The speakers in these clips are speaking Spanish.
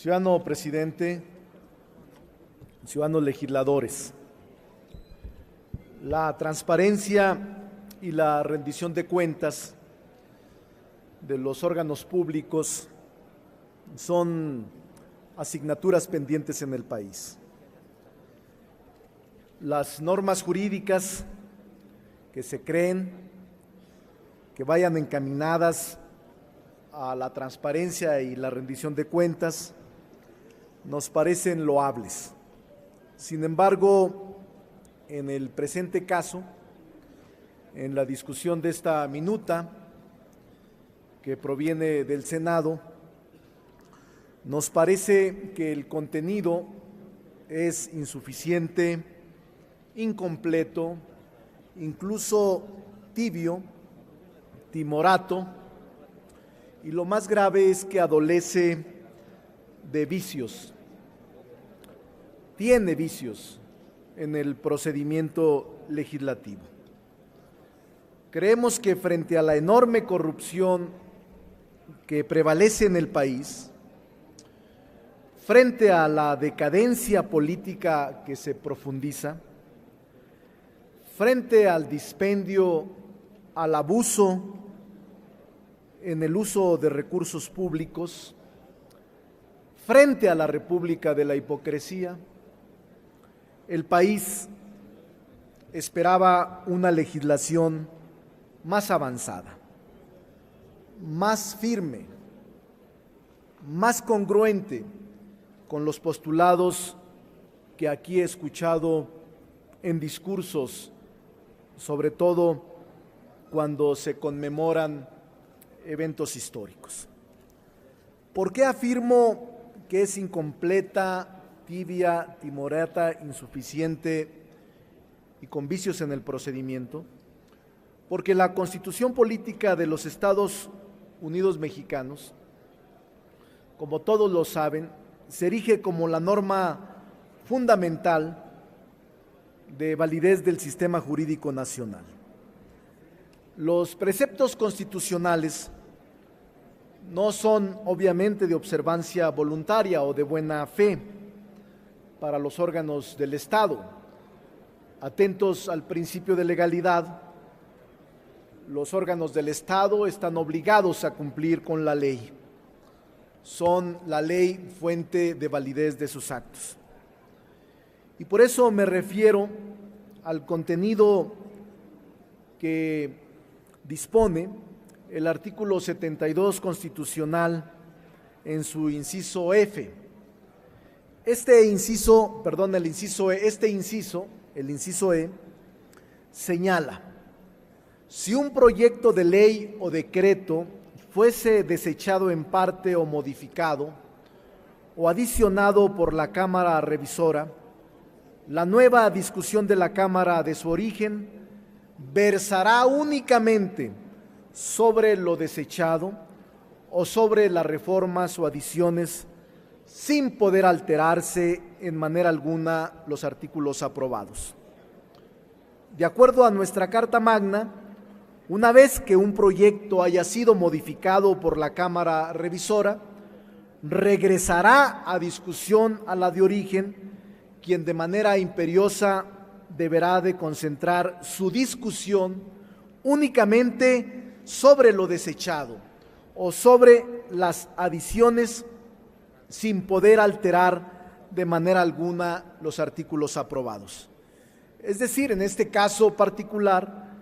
Ciudadano presidente, ciudadanos legisladores, la transparencia y la rendición de cuentas de los órganos públicos son asignaturas pendientes en el país. Las normas jurídicas que se creen, que vayan encaminadas a la transparencia y la rendición de cuentas, nos parecen loables. Sin embargo, en el presente caso, en la discusión de esta minuta que proviene del Senado, nos parece que el contenido es insuficiente, incompleto, incluso tibio, timorato, y lo más grave es que adolece de vicios, tiene vicios en el procedimiento legislativo. Creemos que frente a la enorme corrupción que prevalece en el país, frente a la decadencia política que se profundiza, frente al dispendio, al abuso en el uso de recursos públicos, frente a la República de la hipocresía, el país esperaba una legislación más avanzada, más firme, más congruente con los postulados que aquí he escuchado en discursos, sobre todo cuando se conmemoran eventos históricos. ¿Por qué afirmo que es incompleta, tibia, timorata, insuficiente y con vicios en el procedimiento? Porque la Constitución Política de los Estados Unidos Mexicanos, como todos lo saben, se erige como la norma fundamental de validez del sistema jurídico nacional. Los preceptos constitucionales no son obviamente de observancia voluntaria o de buena fe para los órganos del Estado. Atentos al principio de legalidad, los órganos del Estado están obligados a cumplir con la ley. Son la ley fuente de validez de sus actos. Y por eso me refiero al contenido que dispone el artículo 72 constitucional en su inciso F. El inciso E, señala: si un proyecto de ley o decreto fuese desechado en parte o modificado o adicionado por la Cámara Revisora, la nueva discusión de la Cámara de su origen versará únicamente sobre lo desechado o sobre las reformas o adiciones, sin poder alterarse en manera alguna los artículos aprobados. De acuerdo a nuestra Carta Magna, una vez que un proyecto haya sido modificado por la Cámara Revisora, regresará a discusión a la de origen, quien de manera imperiosa deberá de concentrar su discusión únicamente sobre lo desechado o sobre las adiciones, sin poder alterar de manera alguna los artículos aprobados. Es decir, en este caso particular,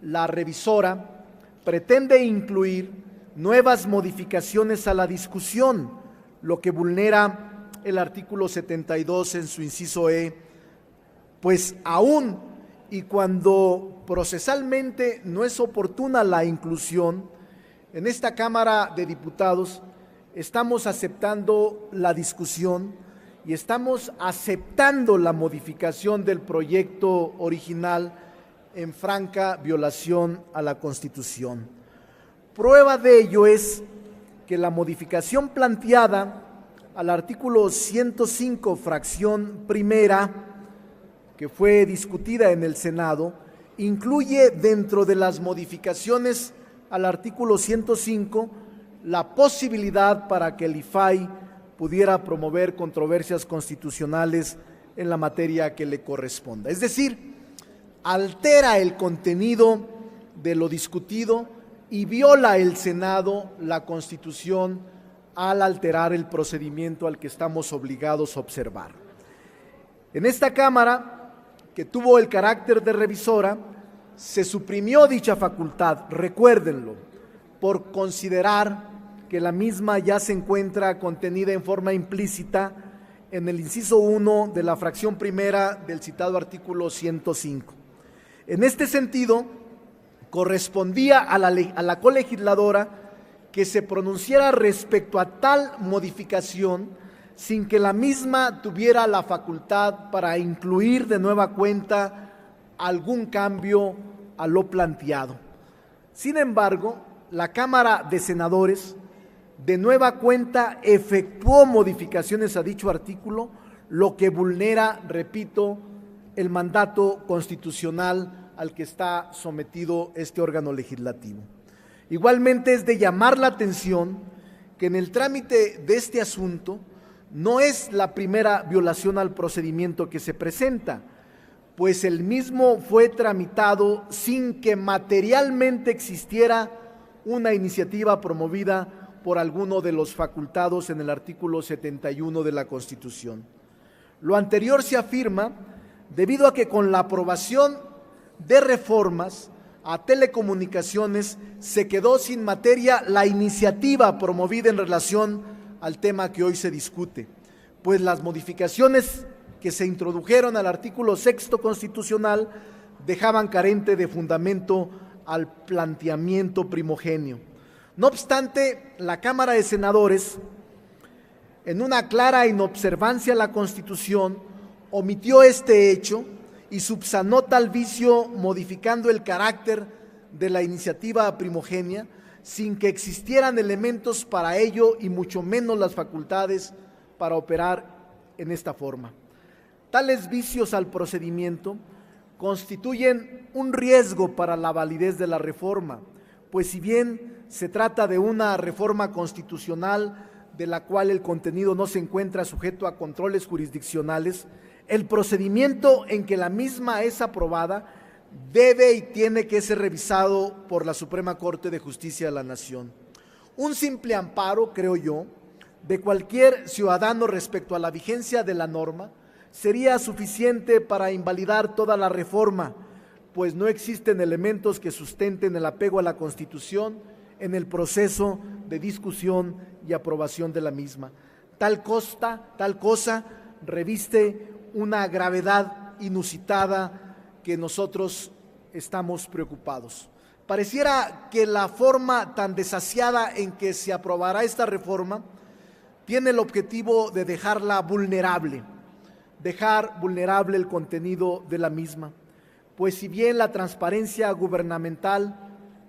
la revisora pretende incluir nuevas modificaciones a la discusión, lo que vulnera el artículo 72 en su inciso E, pues aún y cuando procesalmente no es oportuna la inclusión, en esta Cámara de Diputados estamos aceptando la discusión y estamos aceptando la modificación del proyecto original en franca violación a la Constitución. Prueba de ello es que la modificación planteada al artículo 105, fracción primera, que fue discutida en el Senado, incluye dentro de las modificaciones al artículo 105 la posibilidad para que el IFAI pudiera promover controversias constitucionales en la materia que le corresponda. Es decir, altera el contenido de lo discutido y viola el Senado la Constitución al alterar el procedimiento al que estamos obligados a observar. En esta Cámara, que tuvo el carácter de revisora, se suprimió dicha facultad, recuérdenlo, por considerar que la misma ya se encuentra contenida en forma implícita en el inciso 1 de la fracción primera del citado artículo 105. En este sentido, correspondía a la colegisladora que se pronunciara respecto a tal modificación sin que la misma tuviera la facultad para incluir de nueva cuenta algún cambio a lo planteado. Sin embargo, la Cámara de Senadores de nueva cuenta efectuó modificaciones a dicho artículo, lo que vulnera, repito, el mandato constitucional al que está sometido este órgano legislativo. Igualmente es de llamar la atención que en el trámite de este asunto no es la primera violación al procedimiento que se presenta, pues el mismo fue tramitado sin que materialmente existiera una iniciativa promovida por alguno de los facultados en el artículo 71 de la Constitución. Lo anterior se afirma debido a que con la aprobación de reformas a telecomunicaciones se quedó sin materia la iniciativa promovida en relación al tema que hoy se discute, pues las modificaciones que se introdujeron al artículo 6 constitucional dejaban carente de fundamento al planteamiento primogéneo. No obstante, la Cámara de Senadores, en una clara inobservancia a la Constitución, omitió este hecho y subsanó tal vicio modificando el carácter de la iniciativa primogénea sin que existieran elementos para ello y mucho menos las facultades para operar en esta forma. Tales vicios al procedimiento constituyen un riesgo para la validez de la reforma, pues si bien se trata de una reforma constitucional de la cual el contenido no se encuentra sujeto a controles jurisdiccionales, el procedimiento en que la misma es aprobada debe y tiene que ser revisado por la Suprema Corte de Justicia de la Nación. Un simple amparo, creo yo, de cualquier ciudadano respecto a la vigencia de la norma sería suficiente para invalidar toda la reforma, pues no existen elementos que sustenten el apego a la Constitución en el proceso de discusión y aprobación de la misma. Tal cosa reviste una gravedad inusitada que nosotros estamos preocupados. Pareciera que la forma tan desasiada en que se aprobará esta reforma tiene el objetivo de dejar vulnerable el contenido de la misma, pues si bien la transparencia gubernamental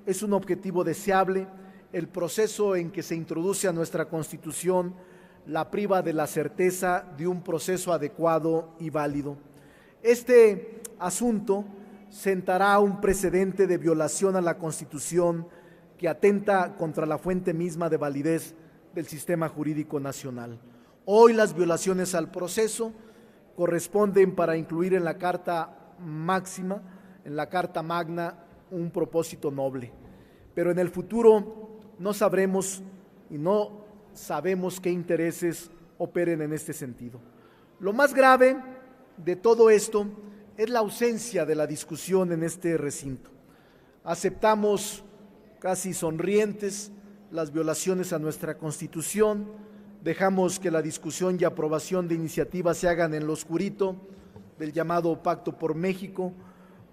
es un objetivo deseable, el proceso en que se introduce a nuestra Constitución la priva de la certeza de un proceso adecuado y válido. Este asunto sentará un precedente de violación a la Constitución que atenta contra la fuente misma de validez del sistema jurídico nacional. Hoy las violaciones al proceso corresponden para incluir en la Carta Máxima, en la Carta Magna, un propósito noble. Pero en el futuro no sabemos qué intereses operen en este sentido. Lo más grave de todo esto es la ausencia de la discusión en este recinto. Aceptamos casi sonrientes las violaciones a nuestra Constitución, dejamos que la discusión y aprobación de iniciativas se hagan en lo oscurito del llamado Pacto por México,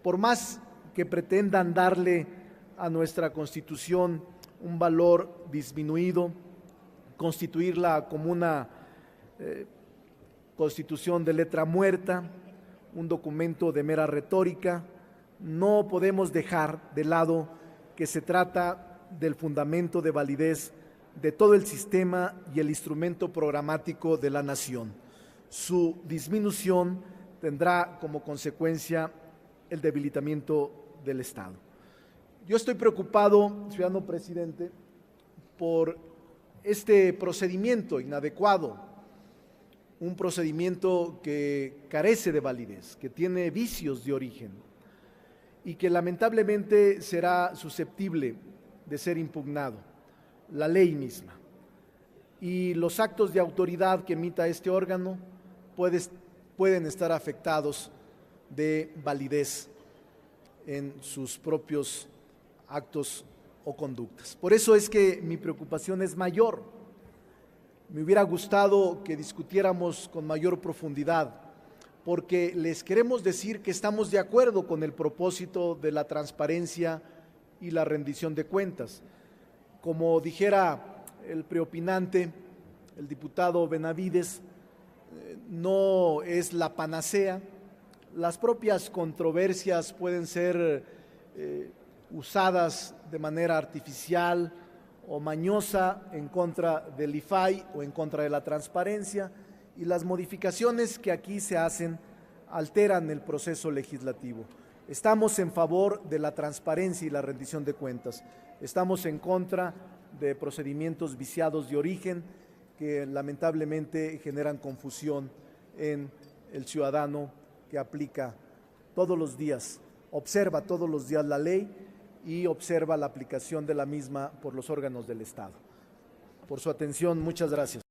por más que pretendan darle a nuestra Constitución un valor disminuido, constituirla como una Constitución de letra muerta, un documento de mera retórica. No podemos dejar de lado que se trata del fundamento de validez de todo el sistema y el instrumento programático de la nación. Su disminución tendrá como consecuencia el debilitamiento del Estado. Yo estoy preocupado, ciudadano presidente, por este procedimiento inadecuado un procedimiento que carece de validez, que tiene vicios de origen y que lamentablemente será susceptible de ser impugnado, la ley misma. Y los actos de autoridad que emita este órgano pueden estar afectados de validez en sus propios actos o conductas. Por eso es que mi preocupación es mayor. Me hubiera gustado que discutiéramos con mayor profundidad, porque les queremos decir que estamos de acuerdo con el propósito de la transparencia y la rendición de cuentas. Como dijera el preopinante, el diputado Benavides, no es la panacea. Las propias controversias pueden ser usadas de manera artificial o mañosa en contra del IFAI o en contra de la transparencia, y las modificaciones que aquí se hacen alteran el proceso legislativo. Estamos en favor de la transparencia y la rendición de cuentas. Estamos en contra de procedimientos viciados de origen que lamentablemente generan confusión en el ciudadano que aplica todos los días, observa todos los días la ley y observa la aplicación de la misma por los órganos del Estado. Por su atención, muchas gracias.